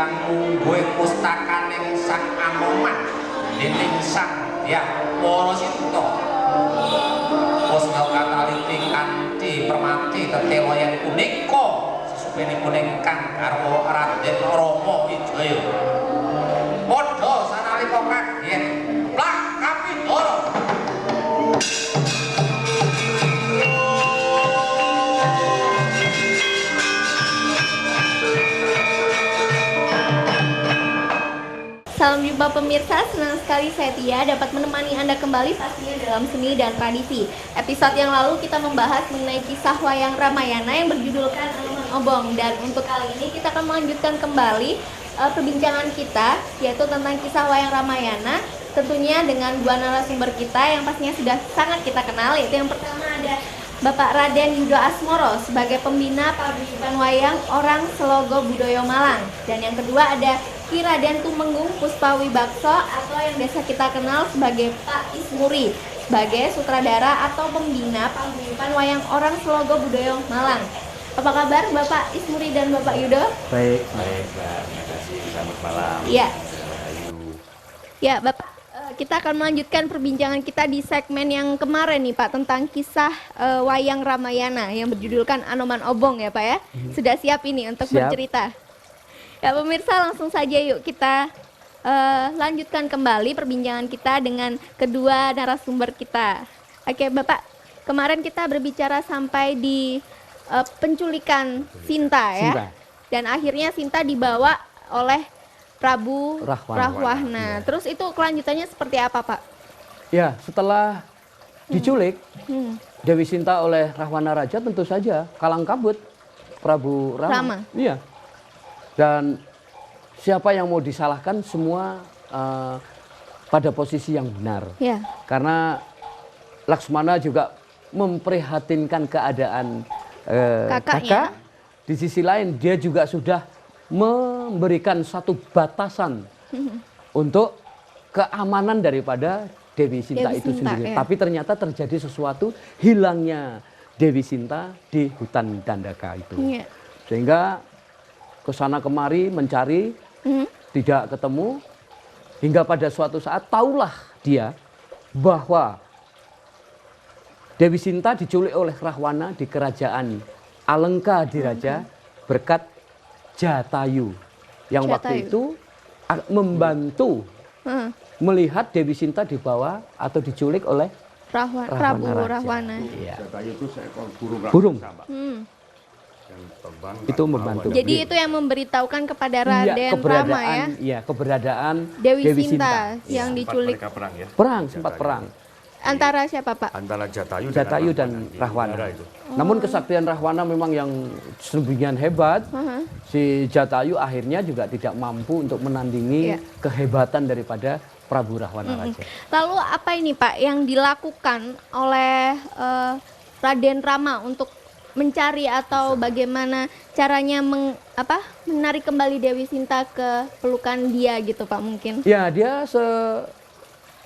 ingkang mungguh pustakaning Sang Anoman dening Sang Hyang Warasinta. Pusna kataliti kanthi permati tetela yen punika sesupinipun ingkang garwa Raden Rama Wijaya. Padha sanalika kaget plak kapindhara. Salam jumpa pemirsa, senang sekali saya Tia dapat menemani Anda kembali pastinya dalam seni dan tradisi. Episode yang lalu kita membahas mengenai kisah wayang Ramayana yang berjudulkan Anoman Obong. Dan untuk kali ini kita akan melanjutkan kembali perbincangan kita, yaitu tentang kisah wayang Ramayana. Tentunya dengan dua narasumber kita yang pastinya sudah sangat kita kenal, yaitu yang pertama ada Bapak Raden Yudo Asmoro sebagai pembina paguyuban wayang orang Selogo Budoyo Malang. Dan yang kedua ada Ki Raden Tumenggung Puspawibakso atau yang biasa kita kenal sebagai Pak Ismuri sebagai sutradara atau pembina paguyuban wayang orang Selogo Budoyo Malang. Apa kabar Bapak Ismuri dan Bapak Yudo? Baik, baik, Mbak. Terima kasih. Selamat malam. Iya. Ya, Bapak, kita akan melanjutkan perbincangan kita di segmen yang kemarin nih Pak tentang kisah wayang Ramayana yang berjudulkan Anoman Obong ya Pak ya. Sudah siap ini untuk bercerita? Ya pemirsa, langsung saja yuk kita lanjutkan kembali perbincangan kita dengan kedua narasumber kita. Oke Bapak, kemarin kita berbicara sampai di penculikan Sinta ya. Sinta. Dan akhirnya Sinta dibawa oleh Prabu Rahwana. Ya. Terus itu kelanjutannya seperti apa Pak? Ya, setelah diculik Dewi Sinta oleh Rahwana Raja, tentu saja kalang kabut Prabu Rama. Iya. Dan siapa yang mau disalahkan semua pada posisi yang benar. Ya. Karena Laksmana juga memprihatinkan keadaan kakak. Di sisi lain dia juga sudah memberikan satu batasan untuk keamanan daripada Dewi Sinta itu sendiri. Ya. Tapi ternyata terjadi sesuatu, hilangnya Dewi Sinta di hutan Dandaka itu. Ya. Sehingga kesana kemari mencari, tidak ketemu, hingga pada suatu saat tahulah dia bahwa Dewi Sinta diculik oleh Rahwana di kerajaan Alengka Diraja berkat Jatayu yang waktu itu membantu melihat Dewi Sinta dibawa atau diculik oleh Prabu Rahwana. Iya. Jatayu itu seekor burung Burung. raksasa, Mbak. Yang terbang Itu tanpa membantu. awak. Jadi itu yang memberitahukan kepada Raden Rama ya. Iya, keberadaan Dewi Sinta yang Sempat diculik. mereka perang ya. Perang, sempat Jatayu. perang. Antara siapa Pak? Antara Jatayu, Jatayu dengan dan di Rahwana. udara itu. Namun kesaktian Rahwana memang yang sedemikian hebat. Si Jatayu akhirnya juga tidak mampu untuk menandingi Iya. kehebatan daripada Prabu Rahwana Raja. Lalu apa ini Pak yang dilakukan oleh Raden Rama untuk mencari atau bagaimana caranya menarik kembali Dewi Sinta ke pelukan dia gitu Pak mungkin? Ya, dia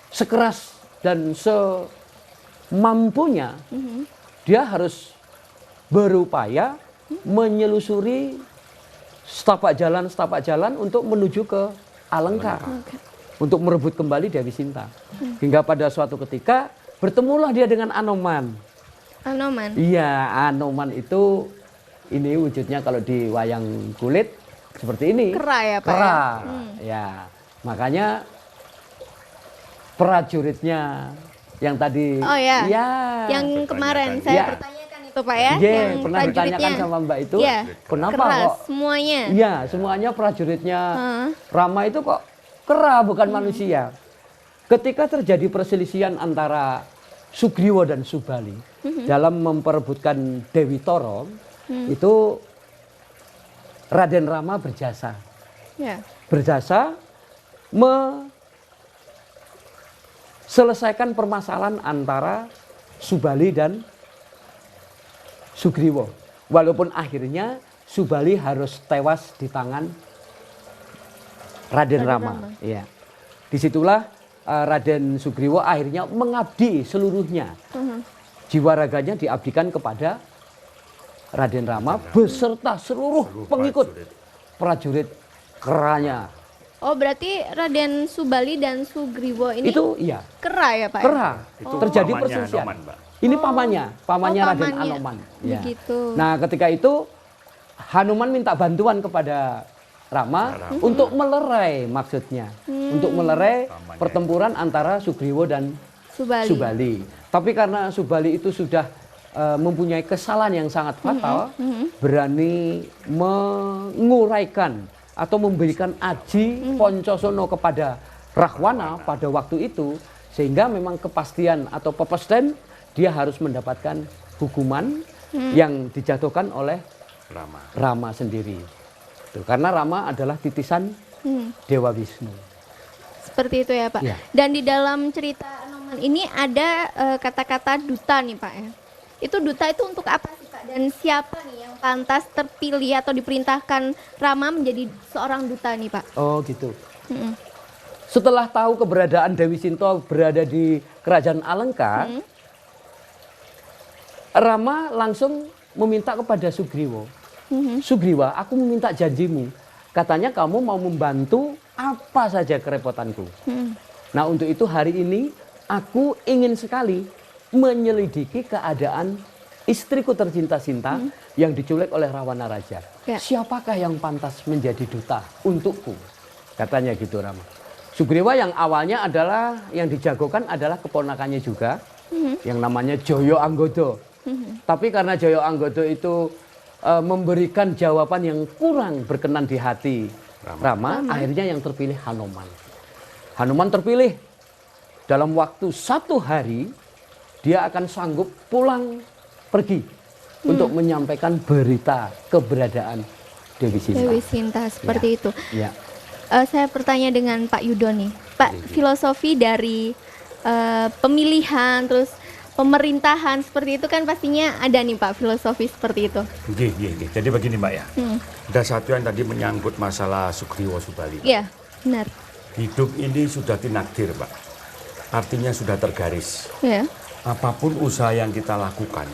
sekeras dan semampunya dia harus berupaya menyelusuri setapak jalan untuk menuju ke Alengka untuk merebut kembali Dewi Sinta. Hingga pada suatu ketika bertemulah dia dengan Anoman. Anoman. Iya, Anoman itu ini wujudnya kalau di wayang kulit seperti ini. Kera ya Pak? Kera. Ya, makanya prajuritnya yang tadi. Oh ya. Ya. Yang kemarin saya Ya. pertanyakan itu Pak ya, Iya, yang pernah ditanyakan sama Mbak itu. Iya. Kenapa Keras kok? semuanya. Iya, semuanya prajuritnya Rama itu kok kera bukan manusia. Ketika terjadi perselisihan antara Sugriwa dan Subali dalam memperebutkan Dewi Toro, itu Raden Rama berjasa. Ya. Berjasa selesaikan permasalahan antara Subali dan Sugriwa. Walaupun akhirnya Subali harus tewas di tangan Raden Rama. Iya. Disitulah Raden Sugriwa akhirnya mengabdi seluruhnya. Jiwa raganya diabdikan kepada Raden Rama beserta seluruh pengikut prajurit keranya. Oh, berarti Raden Subali dan Sugriwo ini Itu iya, kera ya, Pak? ya? kera. Itu Terjadi pamannya perselisihan. Anoman, Mbak. Ini pamannya Oh, Raden pamannya. Anoman. Ya. Begitu. Nah, ketika itu Hanuman minta bantuan kepada Rama untuk melerai maksudnya, untuk melerai Pamannya. pertempuran antara Sugriwo dan Subali. Subali. Tapi karena Subali itu sudah mempunyai kesalahan yang sangat fatal, berani menguraikan atau memberikan aji Poncosono kepada Rahwana pada waktu itu, sehingga memang kepastian atau pepesten dia harus mendapatkan hukuman yang dijatuhkan oleh Rama. Rama sendiri. Tuh, karena Rama adalah titisan Dewa Wisnu. Seperti itu ya, Pak. Iya. Dan di dalam cerita Anoman ini ada kata-kata duta nih, Pak ya. Itu duta itu untuk apa sih, Pak? Dan siapa nih yang pantas terpilih atau diperintahkan Rama menjadi seorang duta nih, Pak? Oh gitu. Mm-mm. Setelah tahu keberadaan Dewi Sinta berada di kerajaan Alengka, Rama langsung meminta kepada Sugriwo. Sugriwa, aku meminta janjimu. Katanya kamu mau membantu apa saja kerepotanku. Nah, untuk itu hari ini aku ingin sekali menyelidiki keadaan istriku tercinta-cinta yang diculik oleh Rawana Raja. Ya. Siapakah yang pantas menjadi duta untukku? Katanya gitu Rama. Sugriwa yang awalnya adalah yang dijagokan adalah keponakannya juga, yang namanya Joyo Anggodo. Tapi karena Joyo Anggodo itu memberikan jawaban yang kurang berkenan di hati Rama, akhirnya yang terpilih Hanuman. Hanuman terpilih dalam waktu 1 hari, dia akan sanggup pulang pergi untuk menyampaikan berita keberadaan Dewi Sinta. Dewi Sinta, seperti itu. Ya. Saya bertanya dengan Pak Yudo nih. Pak, filosofi dari pemilihan, terus pemerintahan seperti itu kan pastinya ada nih Pak, filosofi seperti itu. Nggih. Jadi begini Mbak ya. Ada satu yang tadi menyangkut masalah Sugriwo Subali. Iya, benar. Hidup ini sudah tinakdir, Pak. Artinya sudah tergaris. Ya. Apapun usaha yang kita lakukan,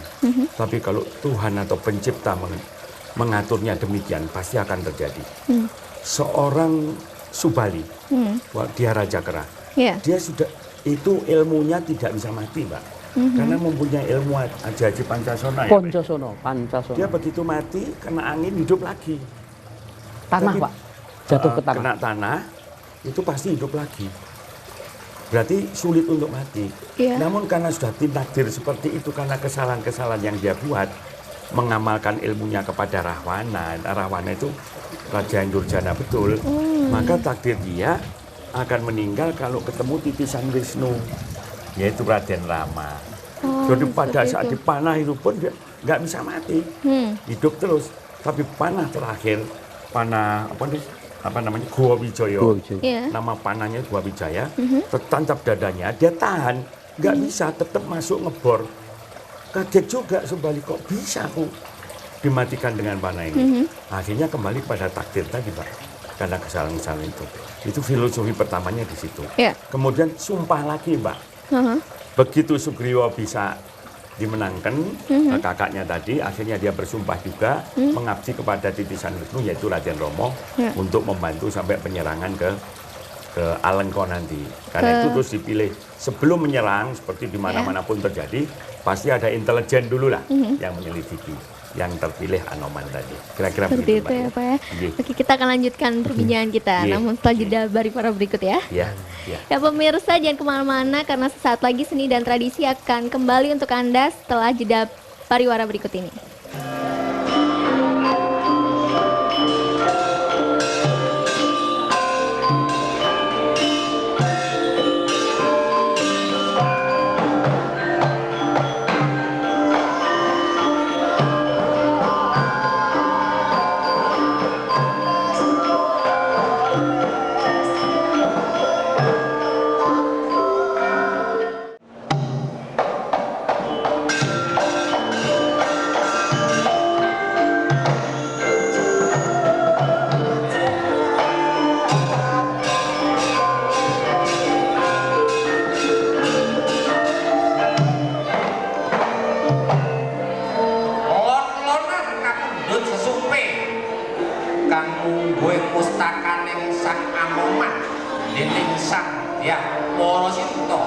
tapi kalau Tuhan atau pencipta mengaturnya demikian, pasti akan terjadi. Seorang Subali, dia raja kera. Ya. Dia sudah, itu ilmunya tidak bisa mati, Pak. Karena mempunyai ilmu ajaib Pancasona. Ya, Poncosono, Pancasono. dia begitu mati, kena angin, hidup lagi. Tanah, Tapi, Pak. Jatuh ke tanah. Kena tanah, itu pasti hidup lagi. Berarti sulit untuk mati. Iya. Namun karena sudah takdir seperti itu, karena kesalahan-kesalahan yang dia buat, mengamalkan ilmunya kepada Rahwana. Rahwana itu Raja Durjana betul. Maka takdir dia akan meninggal kalau ketemu titisan Wisnu, yaitu Raden Rama. Jadi pada seperti saat itu. dipanah itu pun dia nggak bisa mati, hidup terus. Tapi panah terakhir, panah apa namanya Goa Wijaya. Goa Wijaya. Iya. Nama panahnya Goa Wijaya. Tertancap dadanya, dia tahan, nggak bisa, tetap masuk ngebor. Kaget juga Subali, kok bisa aku dimatikan dengan panah ini. Akhirnya kembali pada takdir tadi, Pak. Karena kesalahan-kesalahan itu. Itu filosofi pertamanya di situ. Ya. Kemudian sumpah lagi, Mbak. Begitu Sugriwo bisa dimenangkan kakaknya tadi, akhirnya dia bersumpah juga mengabdi kepada titisan Wisnu, yaitu Raden Romo, untuk membantu sampai penyerangan ke Alengka nanti. Karena itu terus dipilih sebelum menyerang, seperti di mana-mana pun terjadi, pasti ada intelijen dulu lah yang menyelidiki. Yang terpilih Anoman tadi. Kira-kira Seperti begitu, itu ya Mbak. Pak ya. Iya. Oke, kita akan lanjutkan perbincangan kita. Iya. Namun setelah jeda pariwara berikut ya. Ya. Ya pemirsa, jangan kemana-mana karena sesaat lagi seni dan tradisi akan kembali untuk Anda setelah jeda pariwara berikut ini. pustakaning Sang Anoman dening Sang Hyang Warasinta.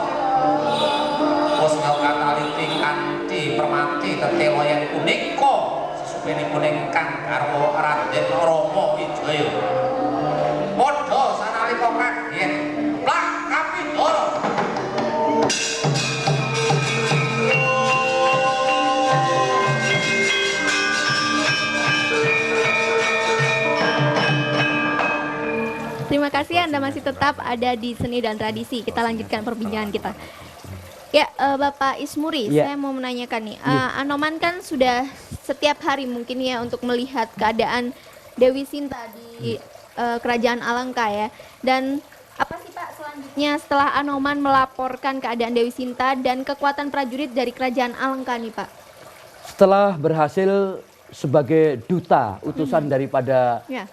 Kusna kataliti kanthi permati tetela yen punika sesupenipun ingkang garwa Raden Rama Wijaya. Padha sanalika kaget plak kapindhara. Terima kasih Anda masih tetap ada di Seni dan Tradisi. Kita lanjutkan perbincangan kita. Ya, Bapak Ismuri, Ya. saya mau menanyakan nih. Anoman kan sudah setiap hari mungkin ya untuk melihat keadaan Dewi Sinta di Kerajaan Alengka ya. Dan apa sih Pak selanjutnya setelah Anoman melaporkan keadaan Dewi Sinta dan kekuatan prajurit dari Kerajaan Alengka nih Pak? Setelah berhasil sebagai duta utusan daripada Ya.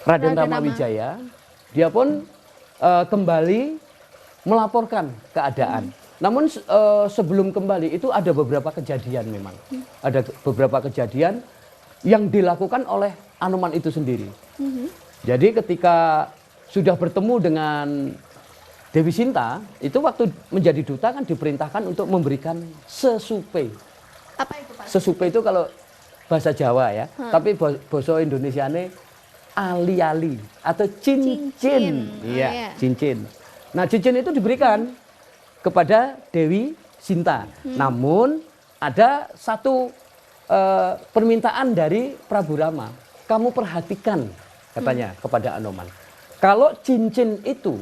Raden Raden Rama Rama. Wijaya, dia pun kembali melaporkan keadaan. Namun sebelum kembali itu ada beberapa kejadian memang. Ada beberapa kejadian yang dilakukan oleh Anoman itu sendiri. Jadi ketika sudah bertemu dengan Dewi Sinta, itu waktu menjadi duta kan diperintahkan untuk memberikan sesupe. Apa itu Pak? Sesupe itu kalau bahasa Jawa ya, tapi bahasa Indonesiane ali-ali atau cincin. Cincin. Iya, Oh, iya. cincin. Nah, cincin itu diberikan kepada Dewi Sinta. Namun ada satu permintaan dari Prabu Rama. Kamu perhatikan katanya kepada Anoman. Kalau cincin itu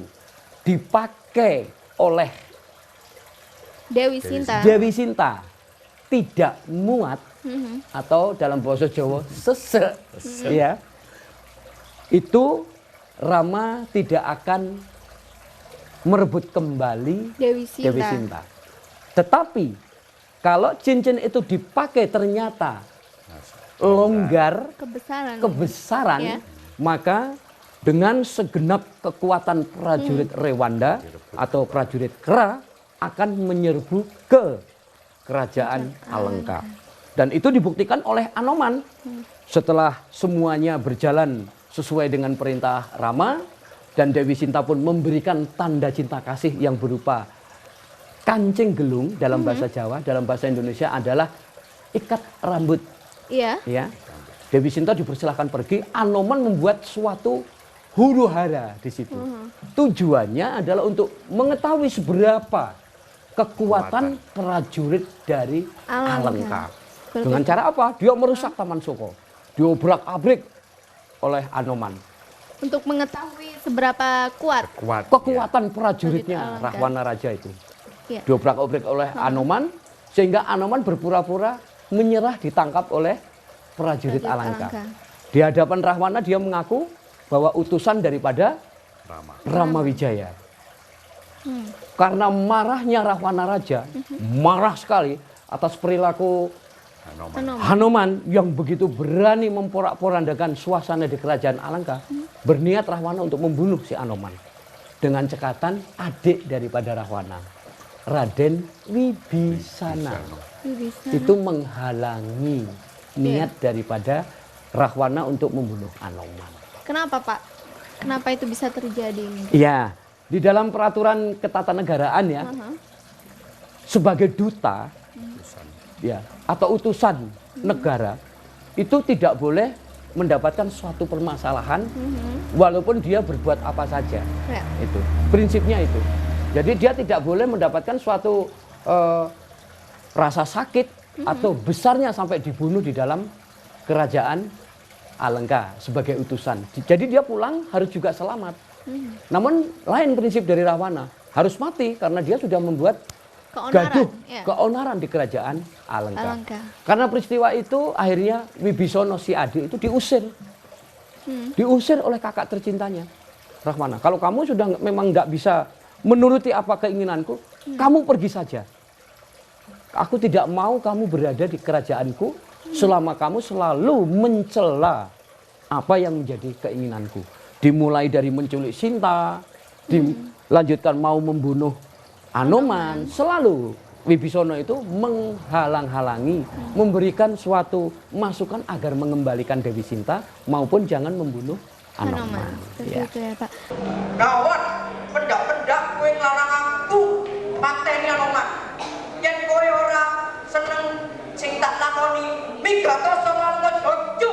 dipakai oleh Dewi Sinta. Dewi Sinta tidak muat atau dalam bahasa Jawa sesek, ya, itu Rama tidak akan merebut kembali Dewi Sinta. Dewi Sinta. Tetapi kalau cincin itu dipakai ternyata longgar, kebesaran, Ya. maka dengan segenap kekuatan prajurit Rewanda atau prajurit Kera akan menyerbu ke Kerajaan Alengka. Dan itu dibuktikan oleh Anoman. Setelah semuanya berjalan sesuai dengan perintah Rama, dan Dewi Sinta pun memberikan tanda cinta kasih yang berupa kancing gelung dalam bahasa Jawa, dalam bahasa Indonesia adalah ikat rambut. Iya. Ya, Dewi Sinta dipersilahkan pergi. Anoman membuat suatu huru hara di situ. Tujuannya adalah untuk mengetahui seberapa kekuatan prajurit dari Alengka. Berarti- Dengan cara apa? Dia merusak Taman Soko. Diobrak-abrik oleh Anoman. Untuk mengetahui seberapa kuat. Kuat. Kekuatan prajuritnya Alengka. Rahwana Raja itu. Ya. Diobrak-abrik oleh Anoman, sehingga Anoman berpura-pura menyerah, ditangkap oleh prajurit Alengka. Di hadapan Rahwana dia mengaku bahwa utusan daripada Rama Wijaya. Karena marahnya Rahwana Raja, marah sekali atas perilaku Hanoman yang begitu berani memporak-porandakan suasana di Kerajaan Alengka, berniat Rahwana untuk membunuh si Anoman dengan cekatan adik daripada Rahwana, Raden Wibisana. Itu menghalangi niat daripada Rahwana untuk membunuh Anoman. Kenapa Pak? Kenapa itu bisa terjadi? Iya, di dalam peraturan ketatanegaraan ya, sebagai duta ya atau utusan negara itu tidak boleh mendapatkan suatu permasalahan walaupun dia berbuat apa saja. Ya. Itu prinsipnya itu. Jadi dia tidak boleh mendapatkan suatu rasa sakit atau besarnya sampai dibunuh di dalam Kerajaan Alengka sebagai utusan. Jadi dia pulang harus juga selamat. Namun lain prinsip dari Rahwana, harus mati karena dia sudah membuat gaduh, ya. keonaran di Kerajaan Alengka. Alengka. Karena peristiwa itu akhirnya Wibisono si adik itu diusir. Diusir oleh kakak tercintanya, Rahwana. Kalau kamu sudah memang nggak bisa menuruti apa keinginanku, kamu pergi saja. Aku tidak mau kamu berada di kerajaanku selama kamu selalu mencela apa yang menjadi keinginanku. Dimulai dari menculik Sinta, dilanjutkan mau membunuh Anoman, selalu Wibisono itu menghalang-halangi, memberikan suatu masukan agar mengembalikan Dewi Sinta maupun jangan membunuh Anoman. Seperti itu ya, Pak. Gawat, pendak-pendak kowe nglarang aku mateni Anoman. Yen kowe ora seneng sing tak lakoni, minggat sama jojo.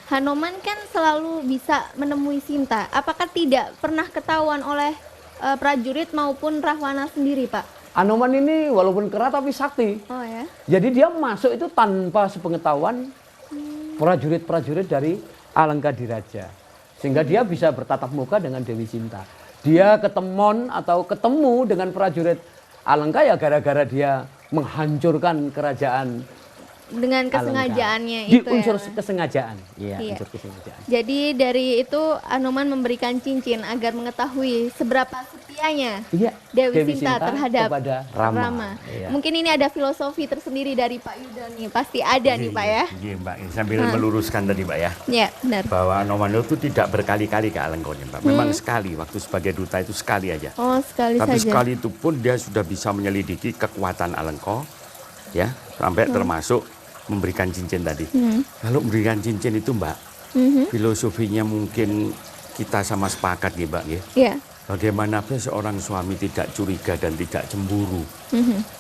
Hanoman kan selalu bisa menemui Sinta. Apakah tidak pernah ketahuan oleh prajurit maupun Rahwana sendiri, Pak? Anoman ini walaupun kera tapi sakti. Oh ya. Jadi dia masuk itu tanpa sepengetahuan prajurit-prajurit dari Alengkadiraja. Sehingga dia bisa bertatap muka dengan Dewi Sinta. Dia ketemon atau ketemu dengan prajurit Alengka ya gara-gara dia menghancurkan kerajaan dengan kesengajaannya di itu unsur ya. kesengajaan. Iya, Iya. unsur kesengajaan. Jadi dari itu Anoman memberikan cincin agar mengetahui seberapa setianya Iya, Dewi Sinta terhadap kepada Rama. Iya. Mungkin ini ada filosofi tersendiri dari Pak Yuda nih. Pasti ada nih Pak ya. Iya, Mbak. Sambil meluruskan tadi, Mbak ya. Ya, benar. Bahwa Anoman itu tidak berkali-kali ke Alengkone, Mbak. Memang sekali, waktu sebagai duta itu sekali aja. Oh, sekali Tapi saja. sekali itu pun dia sudah bisa menyelidiki kekuatan Alengko, ya, sampai termasuk memberikan cincin tadi. Kalau memberikan cincin itu, Mbak, filosofinya mungkin kita sama sepakat, ya, Mbak, ya. Iya. Bagaimanapun seorang suami tidak curiga dan tidak cemburu,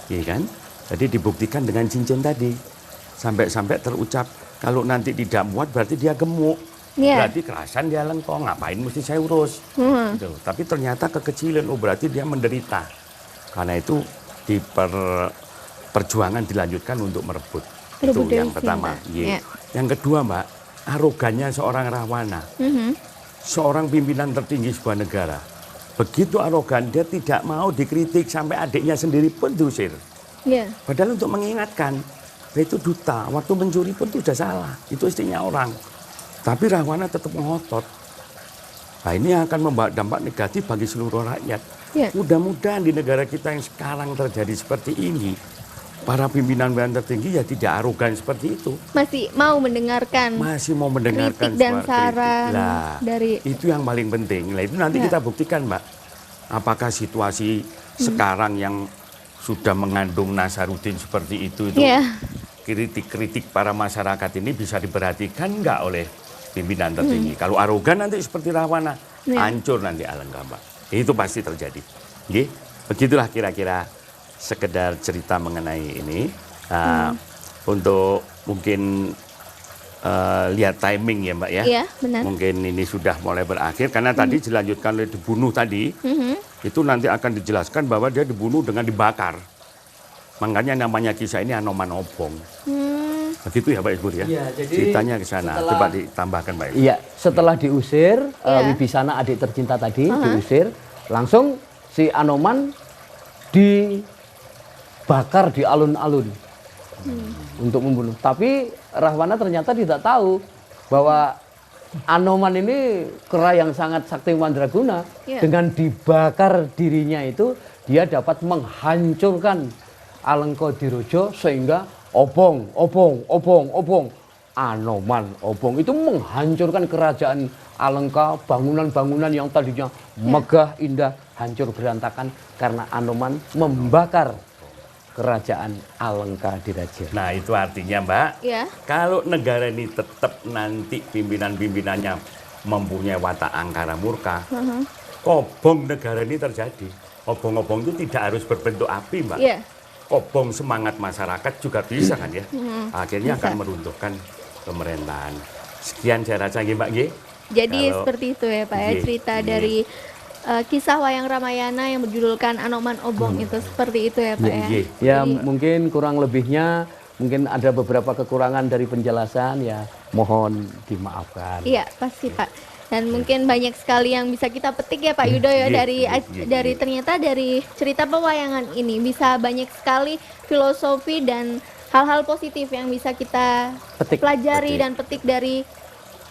ya kan? Jadi dibuktikan dengan cincin tadi, sampai-sampai terucap kalau nanti tidak muat berarti dia gemuk, Iya. berarti kerasan dia lengkong, ngapain mesti saya urus? Gitu. Tapi ternyata kekecilan, oh berarti dia menderita. Karena itu perjuangan dilanjutkan untuk merebut. Itu Dewi yang Sinta. pertama. Iya. Yang kedua, Mbak, arogannya seorang Rahwana, seorang pimpinan tertinggi sebuah negara. Begitu arogan, dia tidak mau dikritik sampai adiknya sendiri pun diusir. Iya. Padahal untuk mengingatkan, dia itu duta, waktu mencuri pun itu sudah salah, itu istrinya orang. Tapi Rahwana tetap ngotot. Nah ini akan membawa dampak negatif bagi seluruh rakyat. Iya. Mudah-mudahan di negara kita yang sekarang terjadi seperti ini, para pimpinan-pimpinan tertinggi ya tidak arogan seperti itu. Masih mau mendengarkan Masih mau mendengarkan kritik dan suara saran kritik. Lah, dari itu yang paling penting. Nah, itu nanti Ya. kita buktikan, Mbak. Apakah situasi sekarang yang sudah mengandung Nasaruddin seperti itu Iya. kritik-kritik para masyarakat ini bisa diperhatikan nggak oleh pimpinan tertinggi? Kalau arogan nanti seperti Rahwana, Ya. hancur nanti Alengka, Mbak. Itu pasti terjadi. Nggih? Begitulah kira-kira sekedar cerita mengenai ini. Nah, untuk mungkin lihat timing ya, Mbak ya. Iya, benar. Mungkin ini sudah mulai berakhir karena tadi dilanjutkan oleh dibunuh tadi. Itu nanti akan dijelaskan bahwa dia dibunuh dengan dibakar. Makanya namanya kisah ini Anoman Obong. Begitu ya Pak Ibu ya. Iya, jadi ceritanya ke sana. setelah- Coba ditambahkan Pak Ibu. Iya, setelah diusir Iya. Wibisana adik tercinta tadi diusir, langsung si Anoman dibakar di alun-alun untuk membunuh. Tapi Rahwana ternyata tidak tahu bahwa Anoman ini kera yang sangat sakti mandraguna. Iya. Dengan dibakar dirinya itu dia dapat menghancurkan Alengkodirojo sehingga Obong. Anoman Obong itu menghancurkan kerajaan Alengka, bangunan-bangunan yang tadinya megah, indah, hancur berantakan karena Anoman membakar kerajaan Alengkadiraja. Nah itu artinya Mbak, Iya. kalau negara ini tetap nanti pimpinan-pimpinannya mempunyai watak angkara murka, obong negara ini terjadi. Obong-obong itu tidak harus berbentuk api Mbak. Iya. Obong semangat masyarakat juga bisa kan ya. Akhirnya Bisa. akan meruntuhkan pemerintahan. Sekian saya rasa nggih Mbak nggih. Jadi Kalau- seperti itu ya Pak ya, Nggih, cerita nggih. dari kisah wayang Ramayana yang berjudulkan Anoman Obong itu seperti itu ya Pak ya. Nggih. Ya Jadi- mungkin kurang lebihnya, mungkin ada beberapa kekurangan dari penjelasan ya, mohon dimaafkan. Iya pasti Pak. Dan mungkin banyak sekali yang bisa kita petik ya Pak Yudo ya Iya, dari iya, iya, dari iya. ternyata dari cerita pewayangan ini bisa banyak sekali filosofi dan hal-hal positif yang bisa kita Petik. pelajari Petik. dan petik dari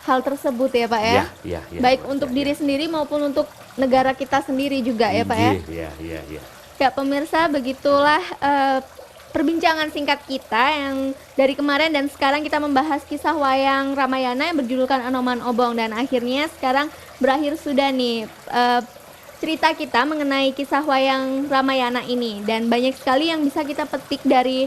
hal tersebut ya Pak ya. Iya, iya, iya. Baik Iya, untuk iya. diri sendiri maupun untuk negara kita sendiri juga ya Pak ya. Nggih, iya, iya, iya. Ya pemirsa, begitulah perbincangan singkat kita yang dari kemarin dan sekarang kita membahas kisah wayang Ramayana yang berjudulkan Anoman Obong, dan akhirnya sekarang berakhir sudah nih cerita kita mengenai kisah wayang Ramayana ini, dan banyak sekali yang bisa kita petik dari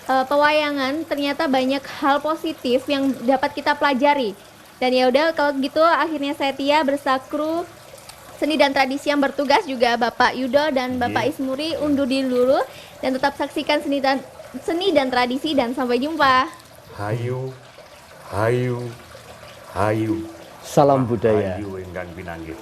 pewayangan. Ternyata banyak hal positif yang dapat kita pelajari. Dan ya udah kalau gitu akhirnya saya Tia bersama kru Seni dan Tradisi yang bertugas, juga Bapak Yudo dan Bapak Ismuri undur diri dulu, dan tetap saksikan Seni dan Tradisi, dan sampai jumpa. Hayu, hayu, hayu. Salam budaya. Hayu ingkang pinanggih.